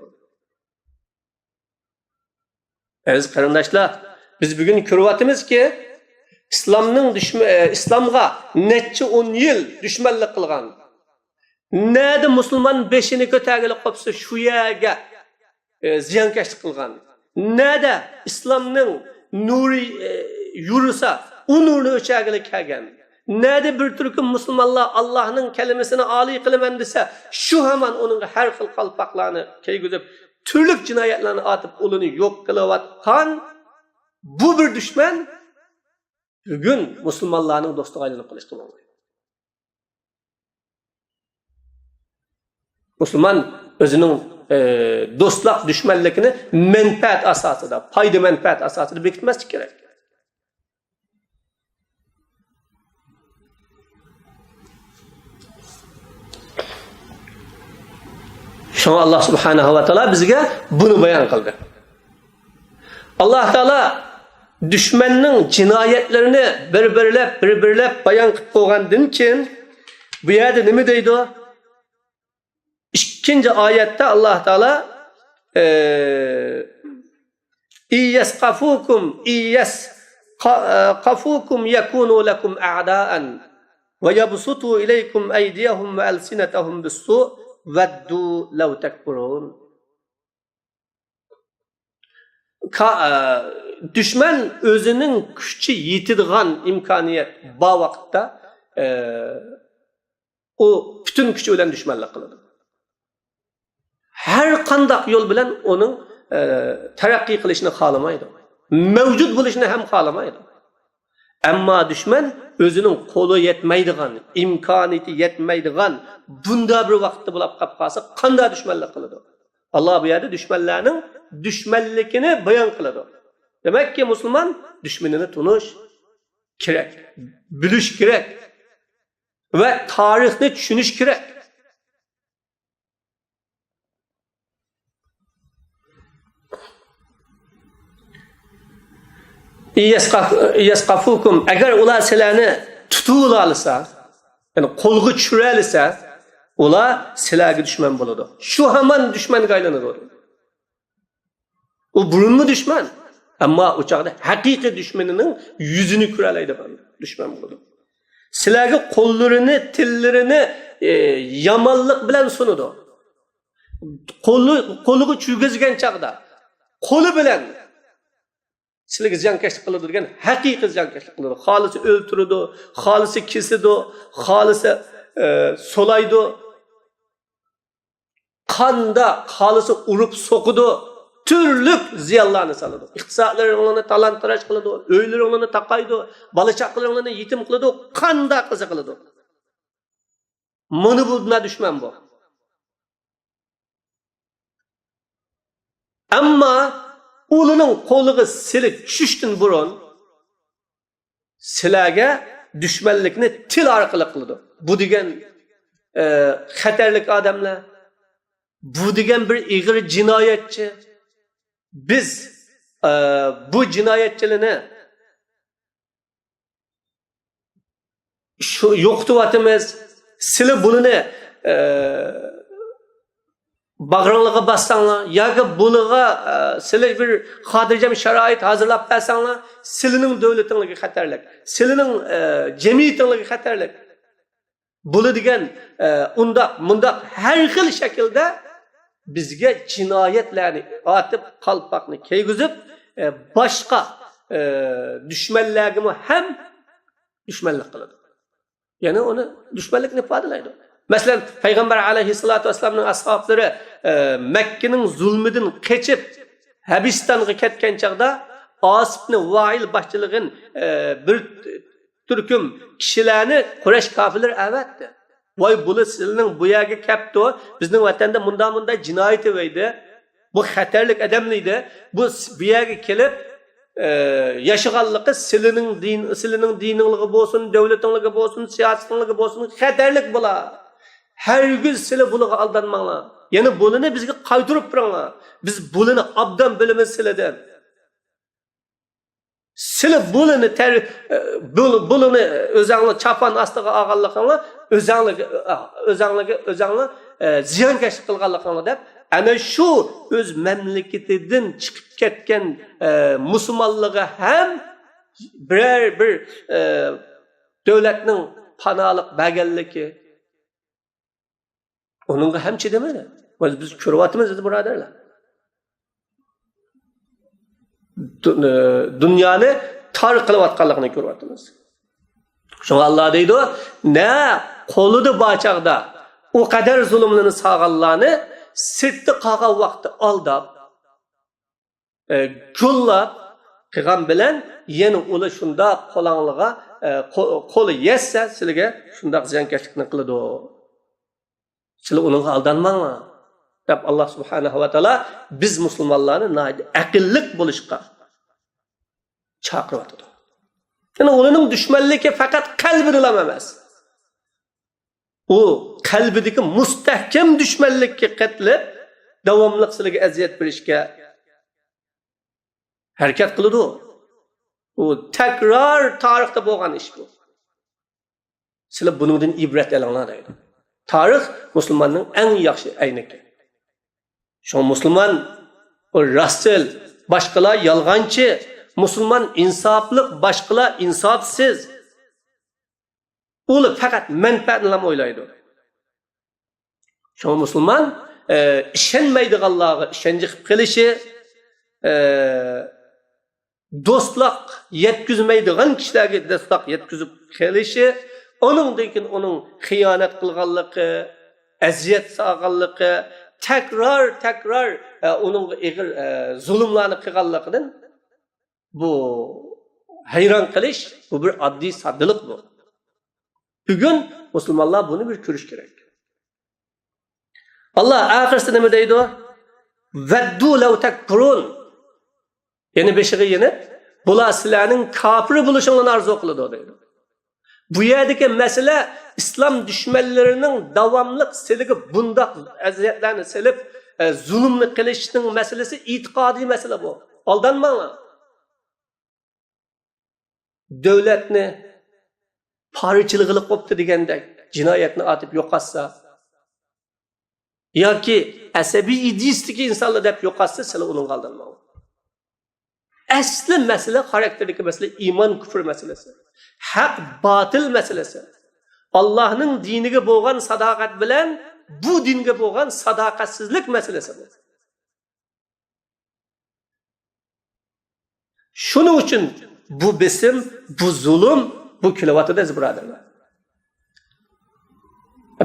Aziz qarindoshlar, biz bugun ko'ryapmizki, islomga necha 10 yil dushmanlik qilgan. Nada musulmon beshini ko'targili qopsa shu yerga ziyonkashlik qilgan. Nada islomning nuri yursa onurlu ölçägile kelgen. Näde bir türküm musulmanlar Allah'ın kelimesini âli kılımen dese, şu hemen onun her xil kalpaklarını keygüzüp, türlük cinayetlerini atıp olunu yok kılıvatkan, bu bir düşman, bugün musulmanların dostu aylanıp kılıçkın olmayı. Müslüman özünün dostluk düşmanlıkını menfaat asasıda, payda menfaat asasıda bekitmesi gerek. Şuna Allah subhanahu wa ta'ala bizge bunu bayan kıldı. Allah Teala düşmanın cinayetlerini birbirlep bayan kılıp koğandın için bu yerde ne mi deydi o? İkinci ayette Allah Teala İyyaskafukum yekunu lekum a'da'an ve yabsutu ileykum eydiyahum ve elsinetahum bis-su' veddu lev tekfurun. Düşman özünün küçü yitirgan imkaniyet ba vakitte o bütün küçü ölen düşmanlık kılıdı. Her kandak yol bilen onun terakki kılışını xalamaydı. Mevcut buluşunu hem xalamaydı. Amma düşman özünün kolu yetmeydiğen, imkaniyeti yetmeydiğen bunda bir vakitte bulup kapkası kanda düşmanlık kılıdı. Allah bu yerde düşmanlarının düşmanlıkını bayan kılıdı. Demek ki Müslüman düşmanını tunuş gerek, biliş gerek ve tarihini düşünüş gerek. İyyaskafukum eğer ular silahını tutuğula alırsa, yani kolgu çürelirse, ular silahı düşman buludu. Şu hemen düşman gaylanır olur. O burunlu düşman. Ama uçakta hakiki düşmanının yüzünü küreleydi düşman buludu. Silahı kollarını, tillerini yamallık bilen sunudu. Kolu çürgezgen çağda. Kolu bilen silahı ziyankeşlik kılıdı degen hakiki ziyankeşlik kılıdı. Halisi öldürüdü, halisi kesidi, halisi solaydı. Kanda halisi urup sokudu. Türlük ziyallarını saladı. İktisatları onlarını talantıraş kılıdı. Öyleri onlarını takaydı. Balıçakları onlarını yetim kılıdı. Kanda kızı kılıdı. Bunu bulduğuna düşman bu. Ama ulunun koluğu silip şüştün burun silahga düşmanlıkını til arkalı kılıdı. Bu degen xatarlik adamlar, bu degen bir igri cinayetçi. Biz bu cinayetçiliğini şu yoktuvatımız silip bunu bağranlığa bassanlar, ya ki buluğa silip bir hadircem şerait hazırlap versanlar, silinin devletinliği xatarlik, silinin cemiyetinliği xatarlik. Bunu degen mundak her xil şekilde bizge cinayetlerini atıp kalpakını keygüzüp başka düşmanlığımı hem düşmanlık kılıdı. Yani onu düşmanlık ifadelaydı. Mesela Peygamber aleyhissalatu vesselam'ın ashabları Mekke'nin zulmüdün keçip Habistan'a ketken çağda Asif ibn Vail başçılığın bir türküm kişilerini Kureyş kafirleri evetti. Vay bunu sizin bu yerge kepti o. Bizim vatanda munda cinayeti veydi. Bu xatarlik adamlıydı. Bu bir yerge kelip yaşıgallığı silinin diniliği bolsun, devletinliği bolsun, siyasetinliği bolsun xatarlik bula. Her gün sile buluğa aldanmalar. Yani bunu bizge kaydırıp duranglar. Biz bunu abdan bölümün sileden. Sile bunu özanlı çapan astığı ağallıqanlar özanlı ziyankeşlik kılganlıqanlar dep ana şu öz memleketinden çıkıp ketken musulmanlığı hem birer bir devletinin panalık belgelliki onunla hem çedemeli. Biz körvatımız dedi buraderler. Dünyanı tar qilayotganligini ko'ryapmiz. Şuna Allah deydi, ne qo'lida bachaqda o kadar zulmlarni sağallarni sirtda qolgan vaqtda aldab, gullab qilgan bilan yana ular shunda qo'lanliga qo'li yessa sizlarga shunda ziyonkashlikni qiladi. Sizlar uning aldanmanglar. deb Allah subhanahu va taolo biz musulmonlarni aqlliq bo'lishga chaqiryapti. Yani onun düşmanlığı fakat kalbini emas. O kalbideki mustahkem düşmanlıkka qatlib, davomli sizlarga aziyat berishga harakat qiladi. O takror tarixda bo'lgan ish bu. Sizlar bundan ibrat olinglar deydi. Tarix musulmonning eng yaxshi aynaki. Şu musulmon o rastil, boshqalar yolg'onchi, musulmon insofliq, boshqalar insofsiz. Ular faqat manfaatni o'ylaydi. Şu musulmon ishonmaydiganlarga ishonchi qilib qilishi, do'stlik yetkazmaydigan kishilarga do'stlik yetkazib qilishi, onundan keyin uning xiyonat qilganligi, aziyat solganligi, tekrar onun ig'ir zulmlarni qilganligidan bu hayron qilish, bu bir oddiy soddilik bu. Bugun musulmonlar buni bir ko'rish kerak. Allah oxirsida nima deydi? Vaddu law takfurun. Yani beşiği yine bular sizlarning kafir bo'lishinglarni arzu qiladi deydi. Bu yerdagi mesele İslam düşmanlarının davamlı siligi bundaq aziyatlarni silib zulmni qilishning meselesi itiqodiy mesele bu. Aldanmanglar. Devletni parçalıqlı qopti degandek jinoyatni atib yo'qotsa yoki asabiy idistiki insonlar deb yo'qotsa sizlar uning aldanmanglar. Asli mesele xarakterdagi mesele iman küfür meselesi. Haq batıl meselesi. Allah'ın diniga bo'lgan sadoqat bilan bu dinga bo'lgan sadoqatsizlik meselesi bu. Shuning uchun bu bisim, bu zulm, bu kilovatida birodarlar.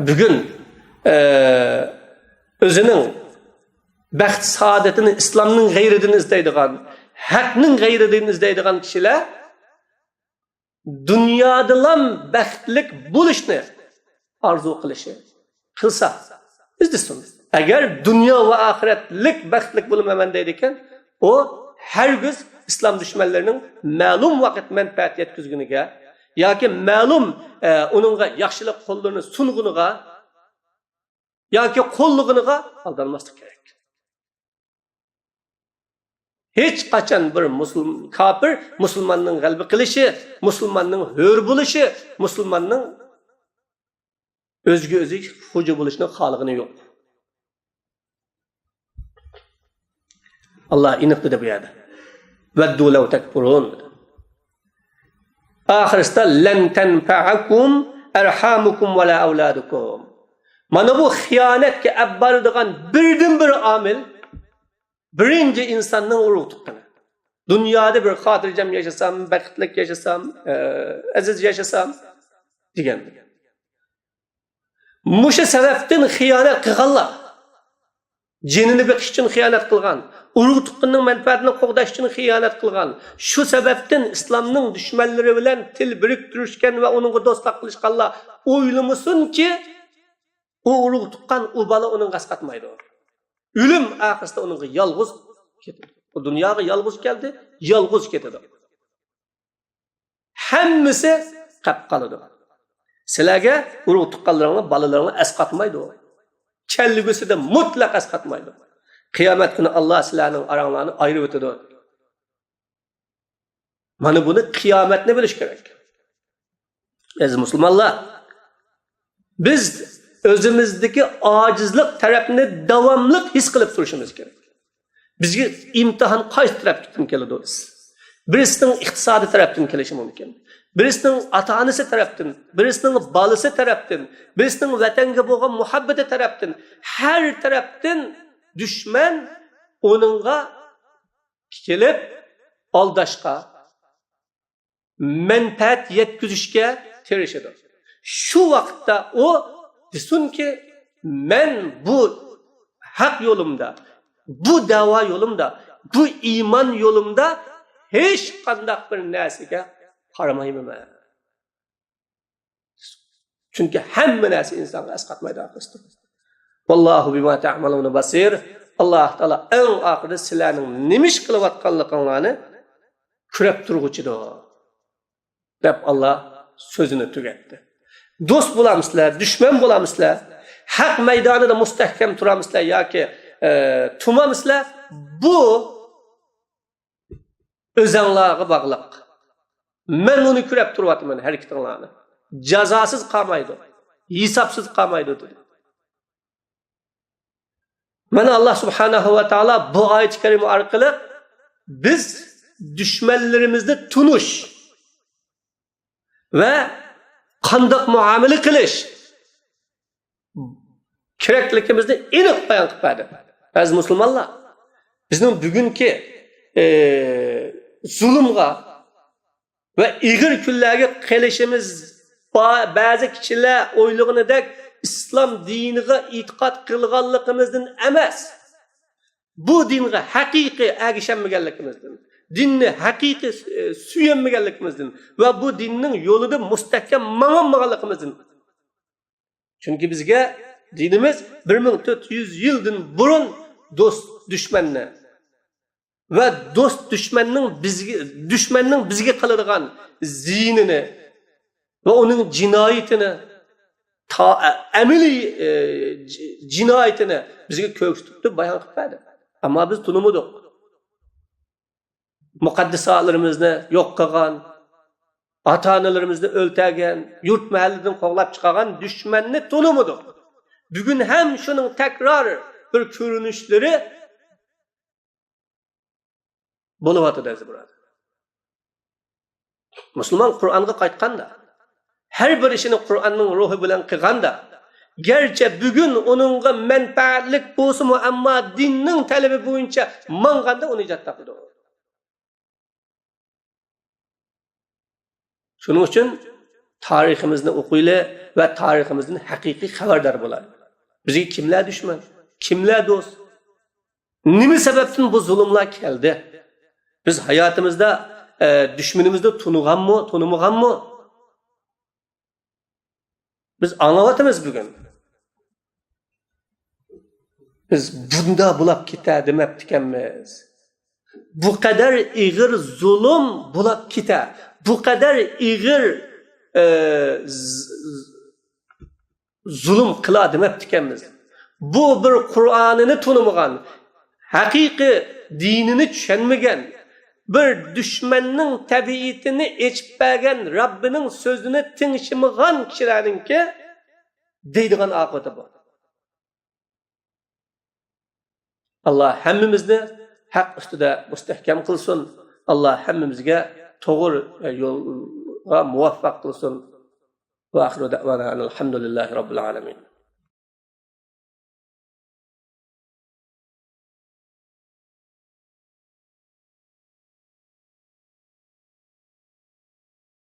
Bugun o'zining baxt saodatini islomning g'ayridini izlaydigan, haqning g'ayridini izlaydigan kishilar dunyodalam baxtlik bo'lishni arzu qilishi qilsa izdisin. Agar dunyo va oxiratlik baxtlik bo'lmaman deydi ekan, o hargiz islom dushmanlarining ma'lum vaqt manfaat yetkazguniga yoki ma'lum uningga yaxshilik qo'llarini sung'uniga yoki qo'llig'iga aldanmaslik kerak. Hiç qachon bir kafir musulmonning g'alaba qilishi, musulmonning hur bo'lishi, musulmonning o'ziga o'zi xo'ja bo'lishning xolig'ini yo'q. Allah iniqdi deb berdi. Vaddu law takfurun. Oxirida lan tanfa'akum arhamukum wala auladukum. Mana bu xiyonatga olib boradigan birdan bir omil birinci insanın urug' tuqqani. Dunyoda bir xotirjam yashasam, baxtli yashasam, aziz yashasam degan. Musha sababdan xiyonat qilganlar, jinini beqish uchun xiyonat qilgan, urug' tuqqanining manfaatini qo'g'dash uchun xiyonat qilgan. Shu sababdan islomning dushmanlari bilan til biriktirishgan va uningga do'stlik qilishganlar o'ylamasinki, u urug' tuqqan u bola uning qasqatmaydi. Ölüm ahirinde onun yalğız ketedi. O dünyaya yalğız geldi, yalğız ketedi. Hemmisi qap qaladı. Sizlarga urug' tuqqanlarni, balalarni asqatmaydi o. Kelligusida mutlaq asqatmaydi. Qiyomat kuni Allah sizlarning aranglarni ayirib o'tadi. Mana buni qiyomatni bilish kerak. Aziz musulmonlar, biz özümüzdeki acizlik tarafını davamlı his qilib turishimiz kerak. Bizga imtihon qaysi tarafdan keladi? Birisining iqtisodiy tarafdan kelishi mumkin. Birisining ota-onasi tarafdan, birisining bolasi tarafdan, birisining vatanga bo'lgan muhabbati tarafdan, har tarafdan dushman onunga kelib aldashqa, menfaat yetkazishga tirishadi. Shu vaqtda o desinki, men bu haq yo'limda, bu da'vo yo'limda, bu iymon yo'limda hech qanday bir narsaga qaramayman. Chunki hamma narsa insonga asqatmaydi aqlsiz. Vallohu bima ta'maluna basir. Alloh taolo eng oxirida sizlarning nima ish qilayotganligingizni ko'rib turguchidir deb Alloh so'zini tugatdi. Do'st bo'lamizlar, dushman bo'lamizlar, haq maydonida mustahkam turamizlar yoki tumamizlar, bu o'zinglarga bog'liq. Men uni ko'rib turyapman harakatinglarni. Jazosiz qolmaydi, hisobsiz qolmaydi dedi. Mana Alloh subhanahu va taolo bu oyat karim orqali biz dushmanlarimizni tunish va qanday muomala qilish kerakligimizni aniq bayon qiladi. Aziz musulmonlar, bizning bugungi zulmga va ig'ir kunlarga qilishimiz ba'zi kishilar o'ylaganidek islom diniga e'tiqod qilganligimizdan emas. Bu dinga haqiqiy ergashanmaganligimizdan, dinni haqiqiy suyanmaganligimizdan va bu dinning yo'lida mustahkam mangolmaganligimizdan. Chunki bizga dinimiz 1400 yildan burun do'st dushmanni va do'st dushmanning bizga qiladigan zinini ve onun cinayetini, ameliy cinayetini bizga ko'rsatibdi, bayon qildi. Ammo biz tunumudik. Muqaddisatlarimizni yo'q qilgan, ota-onalarimizni o'ltirgan, yurt mahalladan qo'g'lab chiqargan dushmanni tunumudik. Bugun ham shuning takror bir ko'rinishlari bo'lyapti azizlar. Musulmon Qur'onga qaytganda, her bir işini Kur'an'ın ruhu bilen qilganda, gerçi bugün onunla menfaatlik bo'lsin ama dinning talebi bo'yicha manganda onu ijod qildi. Shuning uchun tariximizni o'qiylik va tariximizdan haqiqiy xabardor bo'laylik. Bizga kimlar dushman, kimlar do'st? Nima sababdan bu zulmlar keldi? Biz hayotimizda düşmanimizni tuniganmi? Biz anlayapmiz bugün. Biz bunda bulab ketar demaptikanmiz. Bu kadar ig'ir zulm bulab ketar. Bu kadar ig'ir zulm qila demaptikanmiz. Bu bir Qur'onini tunimagan, haqiqiy dinini tushunmagan, bir dushmanning tabiatini echib bergan, Rabbining so'zini tingshimigan kishilarningki deydigan oqibati bor. Alloh hammamizni haq ustida mustahkam qilsin. Alloh hammamizga to'g'ri yo'lga muvaffaq qilsin. Va axiru da'vana alhamdulillahi robbil alamin.